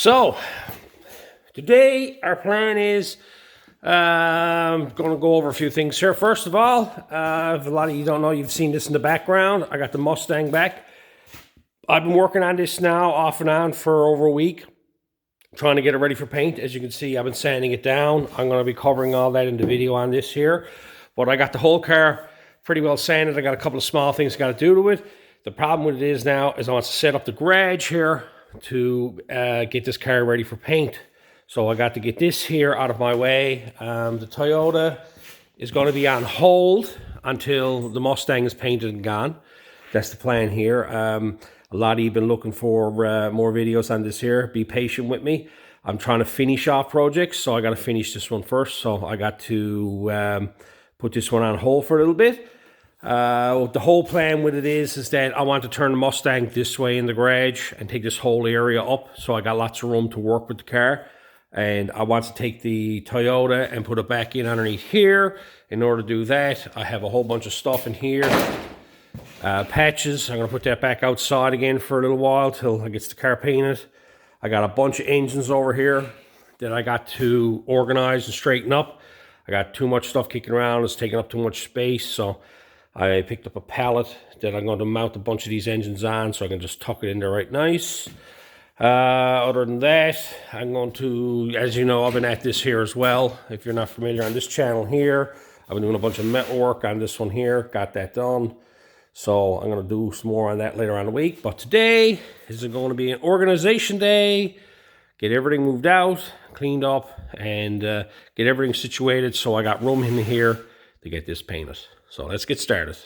So, today our plan is I'm going to go over a few things here. First of all, if a lot of you don't know, you've seen this in the background. I got the Mustang back. I've been working on this now off and on for over a week, trying to get it ready for paint. As you can see, I've been sanding it down. I'm going to be covering all that in the video on this here. But I got the whole car pretty well sanded. I got a couple of small things I got to do to it. The problem with it is now is I want to set up the garage here to get this car ready for paint. So I got to get this here out of my way. The Toyota is going to be on hold until the Mustang is painted and gone. That's the plan here. A lot of you have been looking for more videos on this here. Be patient with me. I'm trying to finish off projects, so I got to finish this one first. So I got to put this one on hold for a little bit. The whole plan with it is that I want to turn the Mustang this way in the garage and take this whole area up, so I got lots of room to work with the car. And I want to take the Toyota and put it back in underneath here. In order to do that, I have a whole bunch of stuff in here. Patches, I'm going to put that back outside again for a little while till I get the car painted. I got a bunch of engines over here that I got to organize and straighten up. I got too much stuff kicking around, it's taking up too much space, so I picked up a pallet that I'm going to mount a bunch of these engines on so I can just tuck it in there right nice. Other than that, I'm going to, as you know, I've been at this here as well. If you're not familiar on this channel here, I've been doing a bunch of metal work on this one here, got that done. So I'm going to do some more on that later on in the week. But today is going to be an organization day. Get everything moved out, cleaned up, and get everything situated so I got room in here to get this painted. So let's get started.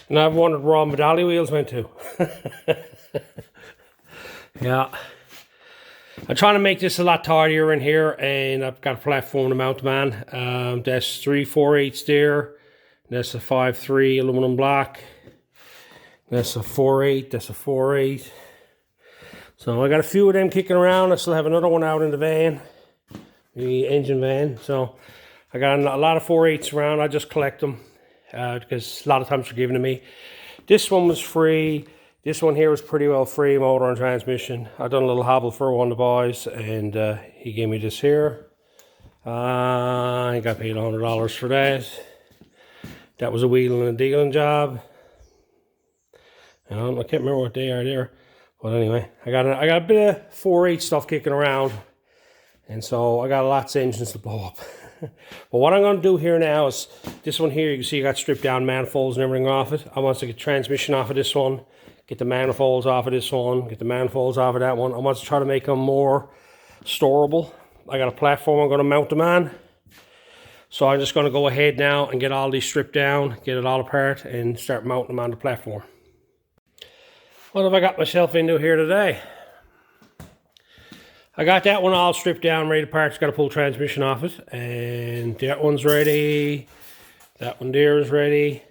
And I've wondered where all my dolly wheels went to. Yeah. I'm trying to make this a lot tidier in here, and I've got a platform to mount them on. That's 3 4/8 there. That's a 5/3 aluminum block. That's a 4/8. That's a 4/8. So I got a few of them kicking around. I still have another one out in the van, the engine van. So I got a lot of 4/8s around. I just collect them because a lot of times they're given to me. This one was free. This one here was pretty well free, motor and transmission. I done a little hobble for one of the boys, and he gave me this here. I got paid $100 for that. That was a wheeling and dealing job. I can't remember what they are there, but anyway, I got a bit of 4/8 stuff kicking around, and so I got lots of engines to blow up. But what I'm going to do here now is this one here. You can see I got stripped down manifolds and everything off it. I want to get transmission off of this one. Get the manifolds off of this one, get the manifolds off of that one. I want to try to make them more storable. I got a platform I'm going to mount them on. So I'm just going to go ahead now and get all these stripped down, get it all apart, and start mounting them on the platform. What have I got myself into here today? I got that one all stripped down, ready to part. Just got to pull transmission off it. And that one's ready. That one there is ready.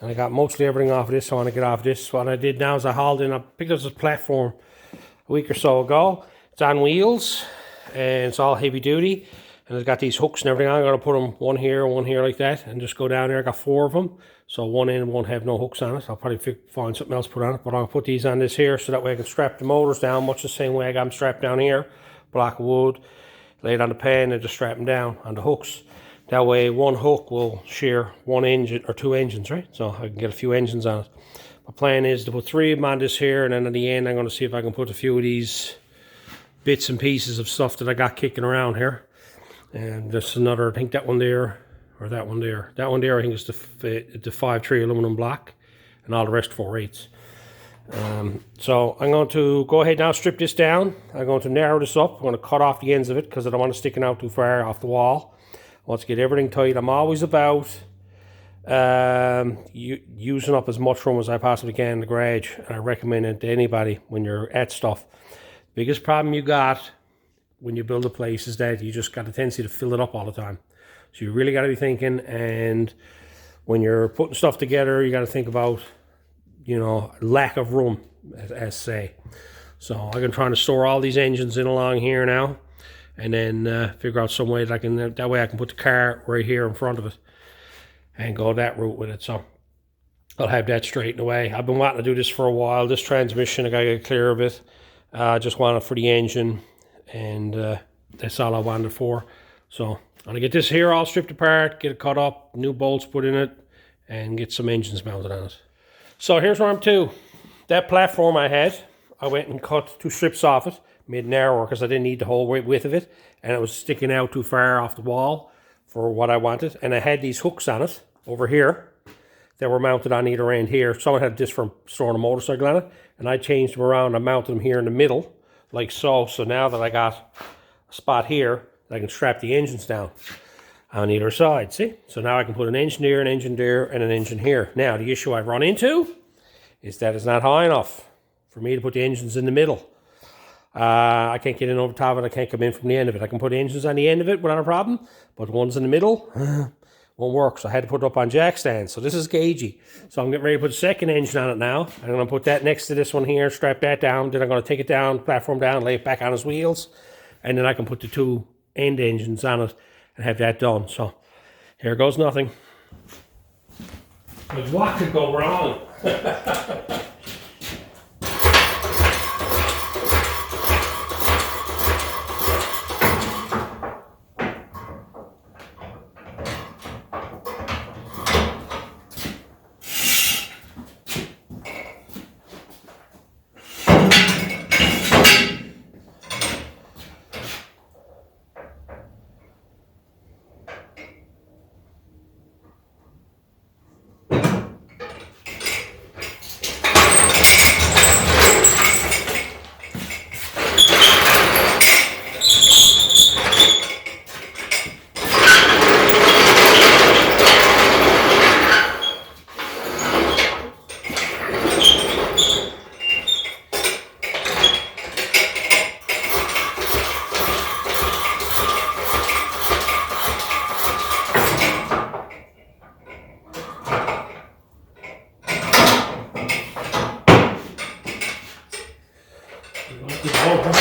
And I got mostly everything off of this, so I want to get off this. What I did now is I hauled in, I picked up this platform a week or so ago. It's on wheels, and it's all heavy duty. And it's got these hooks and everything. I'm going to put them one here like that, and just go down there. I got 4 of them, so one end won't have no hooks on it. I'll probably find something else to put on it, but I'll put these on this here, so that way I can strap the motors down, much the same way I got them strapped down here. Block of wood, lay it on the pan, and just strap them down on the hooks. That way one hook will share one engine or 2 engines, right? So I can get a few engines on it. My plan is to put 3 of them on this here, and then at the end I'm going to see if I can put a few of these bits and pieces of stuff that I got kicking around here. And just another, I think that one there, or that one there. That one there I think is the 5/3 aluminum block, and all the rest 4/8. So I'm going to go ahead now, strip this down. I'm going to narrow this up. I'm going to cut off the ends of it because I don't want it sticking out too far off the wall. Once get everything tight, I'm always about using up as much room as I possibly can in the garage, and I recommend it to anybody when you're at stuff. The biggest problem you got when you build a place is that you just got a tendency to fill it up all the time. So you really got to be thinking, and when you're putting stuff together, you got to think about, lack of room, as say. So I'm trying to store all these engines in along here now. And then figure out some way that that way I can put the car right here in front of it and go that route with it. So I'll have that straightened away. I've been wanting to do this for a while. This transmission, I gotta get clear of it. I just want it for the engine, and that's all I wanted it for. So I'm gonna get this here all stripped apart, get it cut up, new bolts put in it, and get some engines mounted on it. So here's where I'm to. That platform I had, I went and cut 2 strips off it. Made it narrower because I didn't need the whole width of it, and it was sticking out too far off the wall for what I wanted. And I had these hooks on it over here that were mounted on either end here. Someone had this from storing a motorcycle on it, and I changed them around. I mounted them here in the middle like so. So now that I got a spot here, I can strap the engines down on either side. See? So now I can put an engine there, an engine there, and an engine here. Now the issue I've run into is that it's not high enough for me to put the engines in the middle. I can't get in over top of it. I can't come in from the end of it. I can put engines on the end of it without a problem, but the ones in the middle won't work. So I had to put it up on jack stands. So this is gaugy. So I'm getting ready to put a second engine on it now. I'm going to put that next to this one here, strap that down. Then I'm going to take it down, platform down, lay it back on its wheels, and then I can put the 2 end engines on it and have that done. So here goes nothing. But what could go wrong? open.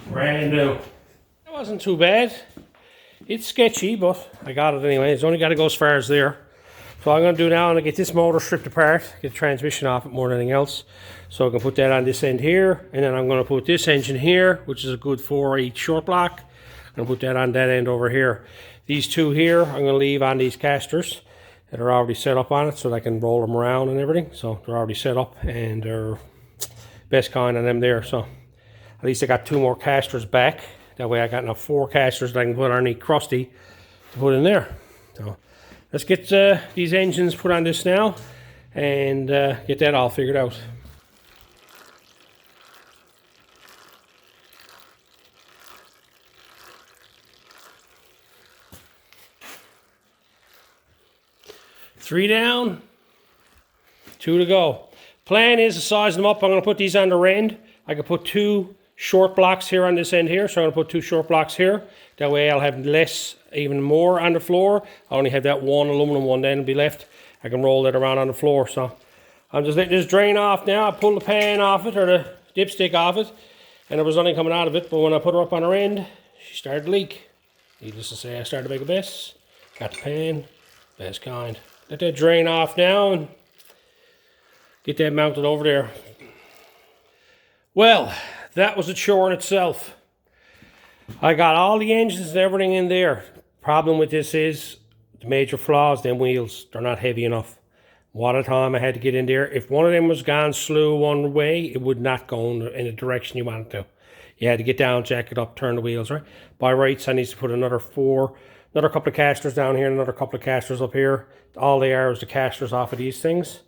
Brand new. It wasn't too bad. It's sketchy, but I got it anyway. It's only got to go as far as there. So what I'm going to do now, I'm going to get this motor stripped apart, get the transmission off it more than anything else. So I can put that on this end here, and then I'm going to put this engine here, which is a good 4/8 short block. I'm going to put that on that end over here. These two here, I'm going to leave on these casters that are already set up on it, so that I can roll them around and everything. So they're already set up, and they're best kind of them there. So at least I got 2 more casters back. That way I got enough 4 casters that I can put underneath Krusty to put in there. So let's get these engines put on this now and get that all figured out. Three down, 2 to go. Plan is to size them up. I'm going to put these on the end. I can put 2 short blocks here on this end here, so I'm going to put 2 short blocks here. That way I'll have less, even more on the floor. I only have that one aluminum one then be left. I can roll that around on the floor. So I'm just letting this drain off now. I pull the pan off it, or the dipstick off it, and there was nothing coming out of it. But when I put her up on her end, she started to leak. Needless to say, I started to make a mess. Got the pan, best kind. Let that drain off now and get that mounted over there. Well, that was a chore in itself. I got all the engines and everything in there. Problem with this is the major flaws, them wheels, they're not heavy enough. What a time I had to get in there. If one of them was gone slew one way, it would not go in the direction you wanted to. You had to get down, jack it up, turn the wheels, right? By rights, I need to put another couple of casters down here, another couple of casters up here. All they are is the casters off of these things.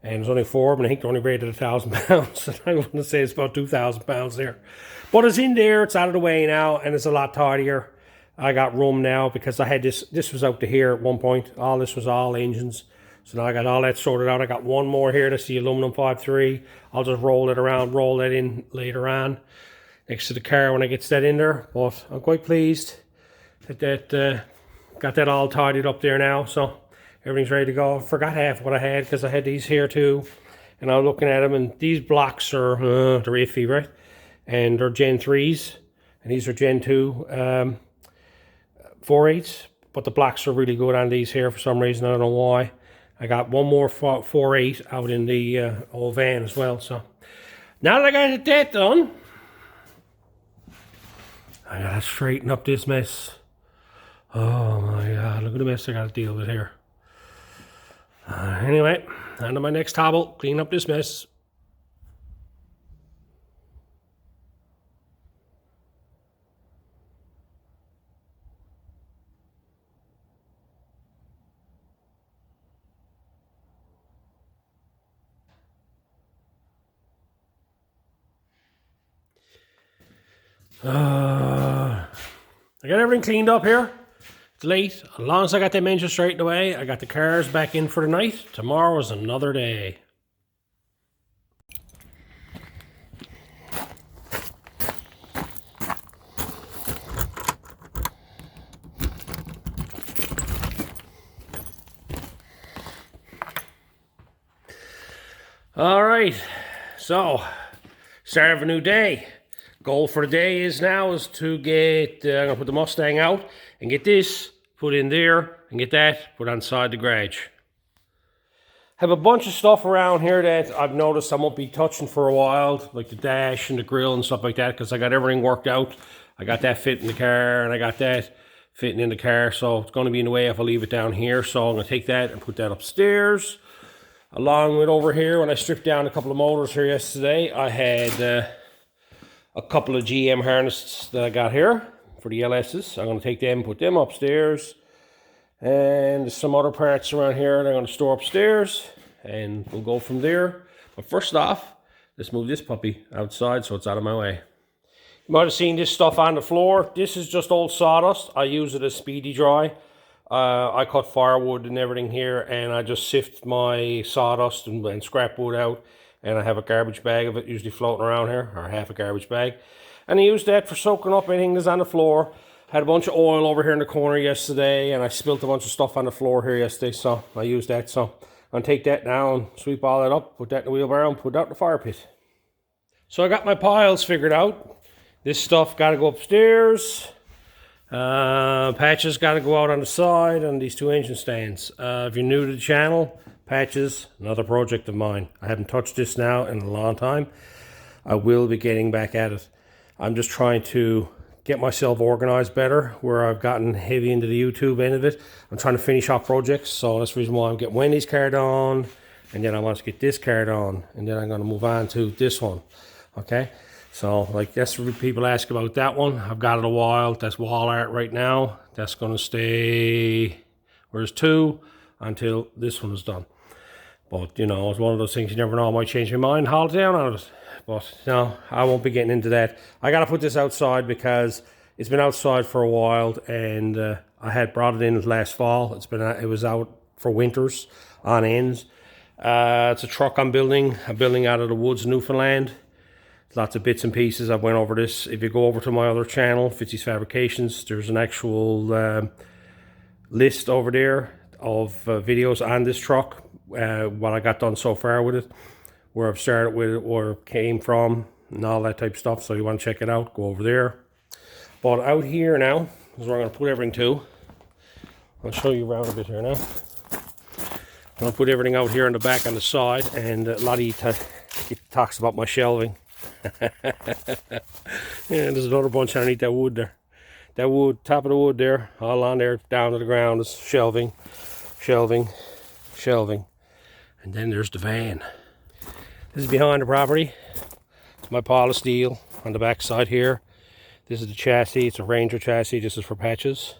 And there's only 4 of them, and I think they're only rated 1,000 pounds. I'm going to say it's about 2,000 pounds there. But it's in there, it's out of the way now, and it's a lot tidier. I got room now because I had this was out to here at one point. All this was all engines. So now I got all that sorted out. I got one more here, that's the aluminum 5.3. I'll just roll it around, roll that in later on next to the car when I get that in there. But I'm quite pleased that got that all tidied up there now. So everything's ready to go. I forgot half what I had because I had these here too. And I was looking at them, and these blocks are, they're iffy, right? And they're Gen 3s. And these are Gen 2 4.8s. But the blocks are really good on these here for some reason. I don't know why. I got one more 4.8 out in the old van as well. So now that I got that done, I gotta straighten up this mess. Oh my God, look at the mess I gotta deal with here. Anyway, on to my next hobble, clean up this mess. I got everything cleaned up here. It's late. As long as I got them engines straightened away, I got the cars back in for the night. Tomorrow is another day. All right, so start of a new day. Goal for the day is to get, I'm gonna put the Mustang out and get this put in there and get that put inside the garage. Have a bunch of stuff around here that I've noticed I won't be touching for a while, like the dash and the grill and stuff like that, because I got everything worked out. I got that fitting in the car and I got that fitting in the car, so it's gonna be in the way if I leave it down here. So I'm gonna take that and put that upstairs. Along with over here, when I stripped down a couple of motors here yesterday, I had a couple of GM harnesses that I got here for the LS's. I'm going to take them, put them upstairs. And there's some other parts around here that I'm going to store upstairs. And we'll go from there. But first off, let's move this puppy outside so it's out of my way. You might have seen this stuff on the floor. This is just old sawdust. I use it as speedy dry. I cut firewood and everything here, and I just sift my sawdust and scrap wood out, and I have a garbage bag of it usually floating around here, or half a garbage bag, and I use that for soaking up anything that's on the floor. Had a bunch of oil over here in the corner yesterday, and I spilt a bunch of stuff on the floor here yesterday, so I used that. So I'm gonna take that now and sweep all that up, put that in the wheelbarrow, and put it out in the fire pit. So I got my piles figured out. This stuff got to go upstairs. Patches got to go out on the side on these two engine stands. If you're new to the channel, patches, another project of mine. I haven't touched this now in a long time. I will be getting back at it. I'm just trying to get myself organized better, where I've gotten heavy into the YouTube end of it. I'm trying to finish off projects, so that's the reason why I'm getting Wendy's card on, and then I want to get this card on, and then I'm going to move on to this one. Okay, so like that's what people ask about that one. I've got it a while. That's wall art right now. That's going to stay, where's two, until this one is done. But you know, it's one of those things you never know. I might change my mind, haul it down on it. But no, I won't be getting into that. I got to put this outside because it's been outside for a while, and I had brought it in last fall. It was out for winters on ends. It's a truck I'm building. I'm building out of the woods, Newfoundland. Lots of bits and pieces. I went over this. If you go over to my other channel, FITZEE'S Fabrications, there's an actual list over there of videos on this truck, what I got done so far with it, where I've started with it, where it came from, and all that type of stuff. So you want to check it out, go over there. But out here now is where I'm going to put everything to. I'll show you around a bit here now. I'm going to put everything out here on the back on the side, and a lot of you talks about my shelving. Yeah, there's another bunch underneath that wood there. That wood, top of the wood there, all on there, down to the ground is shelving, shelving, shelving. And then there's the van. This is behind the property. It's my pile of steel on the back side here. This is the chassis. It's a Ranger chassis. This is for patches.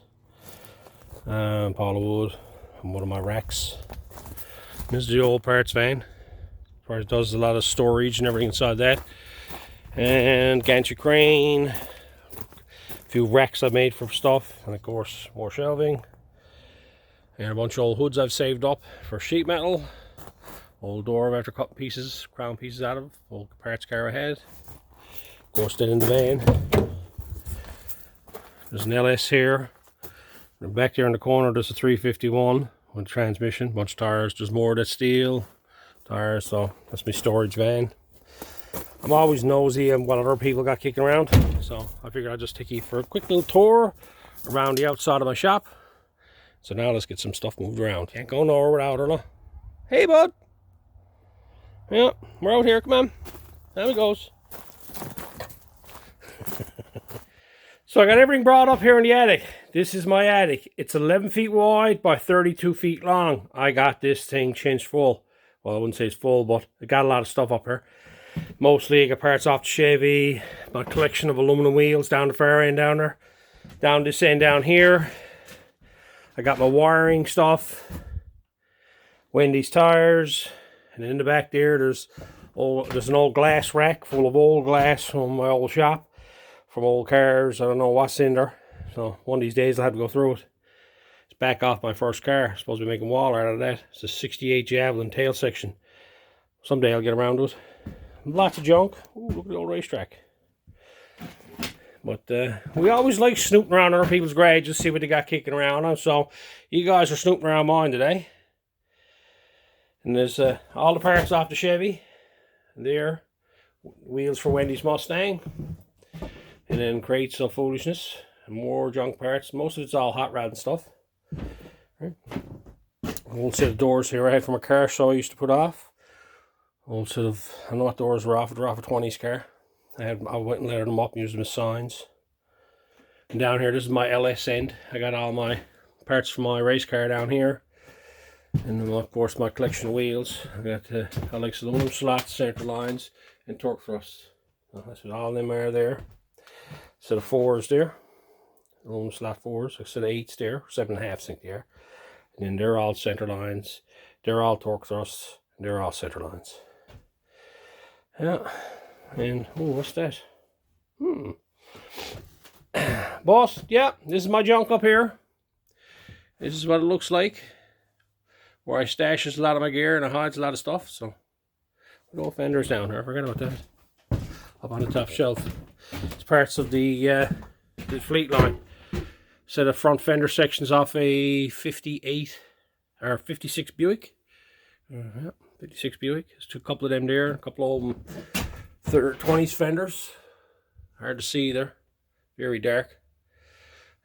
Pile of wood and one of my racks. This is the old parts van. It does a lot of storage and everything inside that. And gantry crane. A few racks I've made for stuff. And of course, more shelving. And a bunch of old hoods I've saved up for sheet metal. Old door after cutting pieces, crown pieces out of. Old parts car I had. Of course, then in the van. There's an LS here. And back there in the corner, there's a 351 with transmission. Bunch of tires. There's more of that steel tires. So that's my storage van. I'm always nosy on what other people got kicking around. So I figured I'd just take you for a quick little tour around the outside of my shop. So now let's get some stuff moved around. Can't go nowhere without her, no. Hey, bud. Yeah, we're out here. Come on. There it goes. So I got everything brought up here in the attic. This is my attic. It's 11 feet wide by 32 feet long. I got this thing cinched full. Well, I wouldn't say it's full, but I got a lot of stuff up here. Mostly I got parts off the Chevy. My collection of aluminum wheels down the far end down there. Down this end down here. I got my wiring stuff. Wendy's tires. And in the back there, there's an old glass rack full of old glass from my old shop. From old cars. I don't know what's in there. So one of these days I'll have to go through it. It's back off my first car. I'm supposed to be making wall out of that. It's a 68 Javelin tail section. Someday I'll get around to it. Lots of junk. Ooh, look at the old racetrack. But we always like snooping around other people's garages, see what they got kicking around. So you guys are snooping around mine today. And there's all the parts off the Chevy. There. Wheels for Wendy's Mustang. And then crates of foolishness. And more junk parts. Most of it's all hot rod and stuff. Right. Old set of doors here I had from a car show I used to put off. Old set of, I don't know what doors were off. They're off a 20s car. I went and lettered them up and used them as signs. And down here, this is my LS end. I got all my parts for my race car down here. And then, of course, my collection of wheels. I got aluminum slots, center lines, and torque thrusts. So that's what all of them are there. Set of 4s there. Aluminum slot 4s. A set of 8s there. 7.5 think they are. And then they're all center lines. They're all torque thrusts. And they're all center lines. Yeah. And, oh, what's that? Boss, yeah, this is my junk up here. This is what it looks like. Where I stashes a lot of my gear and I hides a lot of stuff. So, no fenders down here. I forgot about that. Up on the top shelf. It's parts of the fleet line. Set of front fender sections off a 58 or 56 Buick. Yeah, 56 Buick. There's a couple of them there. A couple of them 20s fenders. Hard to see there. Very dark.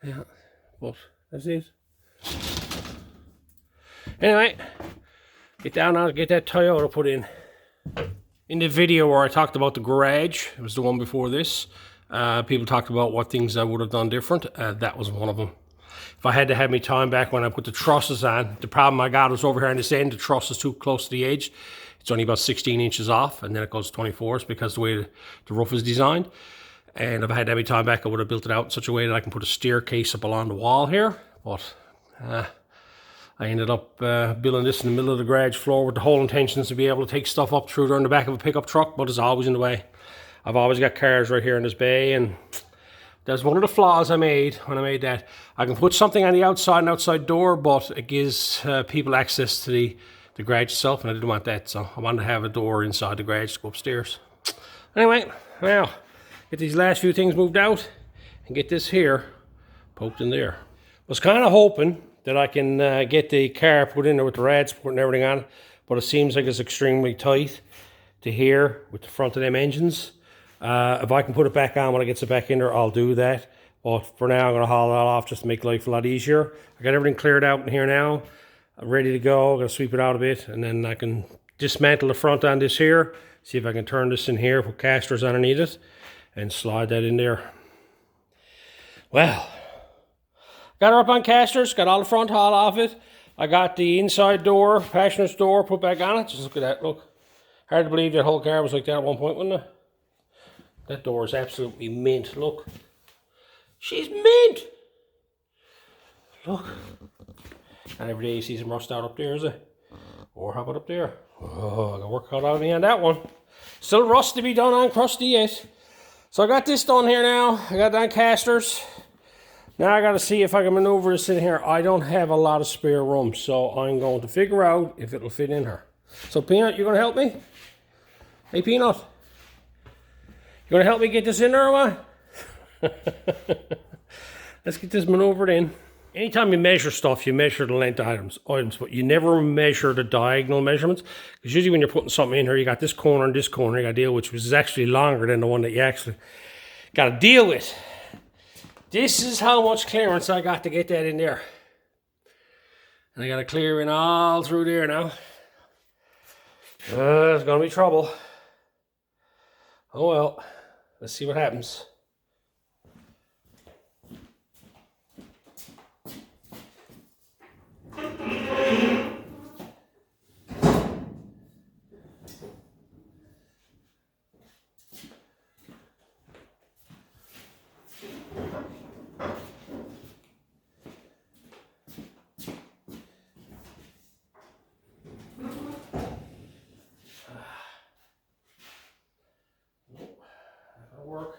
Yeah, but that's it. Anyway, get down now to get that Toyota put in. In the video where I talked about the garage, it was the one before this, people talked about what things I would have done different. That was one of them. If I had to have me time back when I put the trusses on, the problem I got was over here on this end, the truss is too close to the edge. It's only about 16 inches off, and then it goes 24s because the way the roof is designed. And if I had to have me time back, I would have built it out in such a way that I can put a staircase up along the wall here. But I ended up building this in the middle of the garage floor with the whole intentions to be able to take stuff up through there in the back of a pickup truck, but it's always in the way. I've always got cars right here in this bay, and that's one of the flaws I made when I made that. I can put something on the outside and outside door, but it gives people access to the garage itself, and I didn't want that, so I wanted to have a door inside the garage to go upstairs. Anyway, well, get these last few things moved out and get this here poked in there. Was kind of hoping that I can get the car put in there with the rad support and everything on it, but it seems like it's extremely tight to here with the front of them engines. If I can put it back on when I get it back in there, I'll do that. But for now, I'm going to haul it off just to make life a lot easier. I got everything cleared out in here now. I'm ready to go. I'm going to sweep it out a bit, and then I can dismantle the front on this here, see if I can turn this in here, put casters underneath it, and slide that in there. Well, got her up on casters, got all the front haul off it. I got the inside door, passenger's door, put back on it. Just look at that, look. Hard to believe that whole car was like that at one point, wasn't it? That door is absolutely mint, look. She's mint! Look. Not every day you see some rust out up there, is it? Or how about up there? Oh, I got work cut out of me on that one. Still rust to be done on crusty yet. So I got this done here now. I got down casters. Now I got to see if I can maneuver this in here. I don't have a lot of spare room, so I'm going to figure out if it'll fit in here. So Peanut, you going to help me? Hey Peanut, you going to help me get this in there, or what? Let's get this maneuvered in. Anytime you measure stuff, you measure the length of items, but you never measure the diagonal measurements. Because usually when you're putting something in here, you got this corner and this corner you got to deal with, which is actually longer than the one that you actually got to deal with. This is how much clearance I got to get that in there. And I got to clear in all through there now. There's going to be trouble. Oh well, let's see what happens. Work.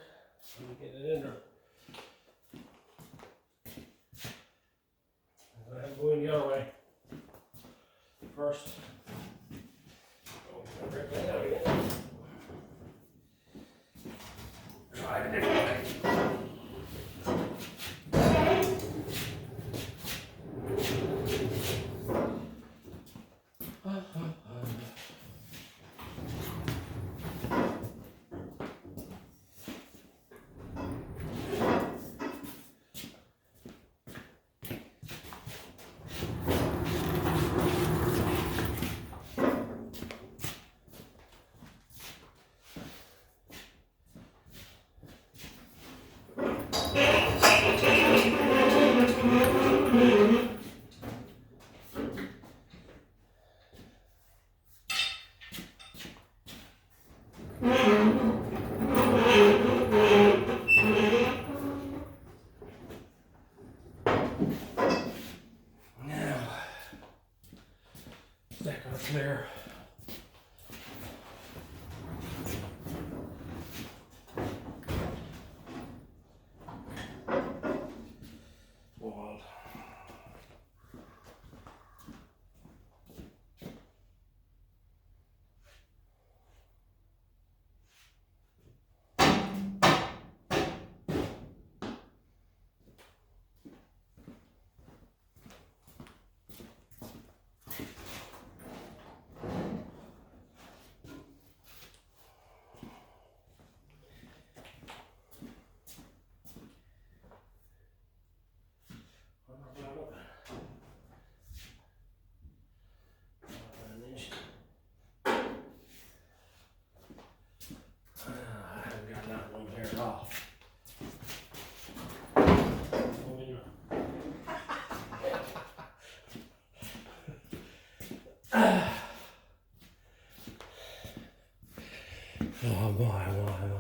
Oh boy, oh boy, oh boy.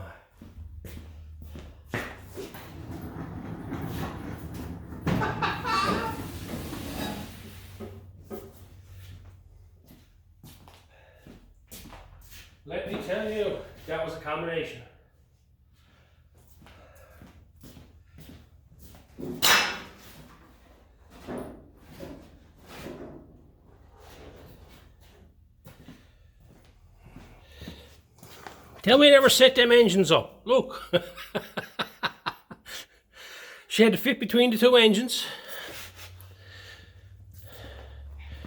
Let me tell you, that was a combination. Tell me you never set them engines up. Look. She had to fit between the two engines.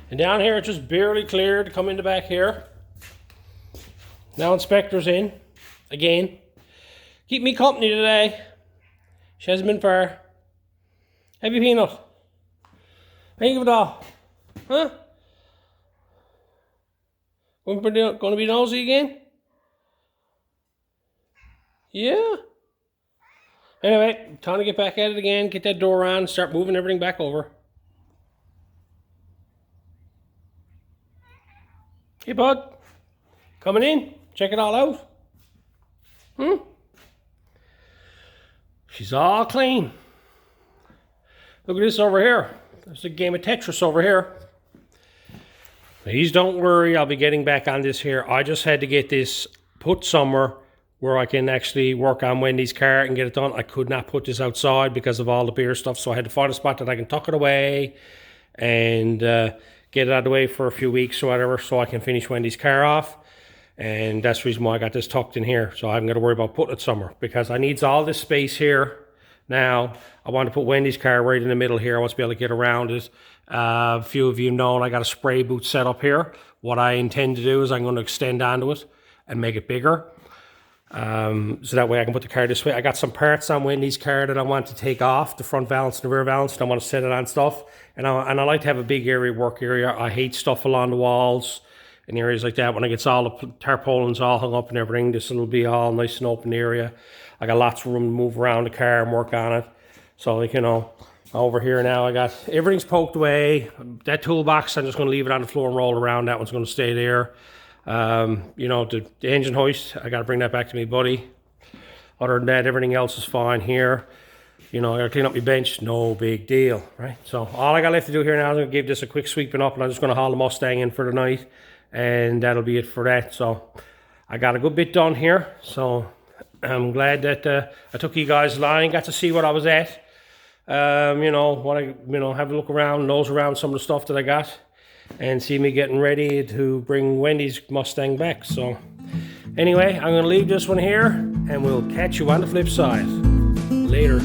And down here it just barely cleared to come in the back here. Now inspector's in. Again. Keep me company today. She hasn't been far. Have you peanut? Think of it all. Huh? Going to be nosy again? Yeah. Anyway, time to get back at it again, get that door on, start moving everything back over. Hey, bud. Coming in? Check it all out? She's all clean. Look at this over here. There's a game of Tetris over here. Please don't worry, I'll be getting back on this here. I just had to get this put somewhere where I can actually work on Wendy's car and get it done. I could not put this outside because of all the beer stuff, so I had to find a spot that I can tuck it away and get it out of the way for a few weeks or whatever, so I can finish Wendy's car off. And that's the reason why I got this tucked in here, so I haven't got to worry about putting it somewhere, because I needs all this space here. Now, I want to put Wendy's car right in the middle here. I want to be able to get around it. A few of you know I got a spray boot set up here. What I intend to do is I'm going to extend onto it and make it bigger. So that way I can put the car this way. I got some parts on Wendy's car that I want to take off, the front valance and the rear valance, and I want to set it on stuff. And I like to have a big area, work area. I hate stuff along the walls and areas like that. When I get all the tarpaulins all hung up and everything, this will be all nice and open area. I got lots of room to move around the car and work on it. So, like, you know, over here now I got everything's poked away. That toolbox, I'm just going to leave it on the floor and roll around. That one's going to stay there. You know, the engine hoist, I got to bring that back to me buddy. Other than that, everything else is fine here. You know, I got to clean up my bench, no big deal, right? So all I got left to do here now is I'm going to give this a quick sweeping up, and I'm just going to haul the Mustang in for the night, and that'll be it for that. So I got a good bit done here, so I'm glad that I took you guys along, got to see what I was at. You know, have a look around, nose around some of the stuff that I got, and see me getting ready to bring Wendy's Mustang back. So anyway, I'm going to leave this one here, and we'll catch you on the flip side. Later.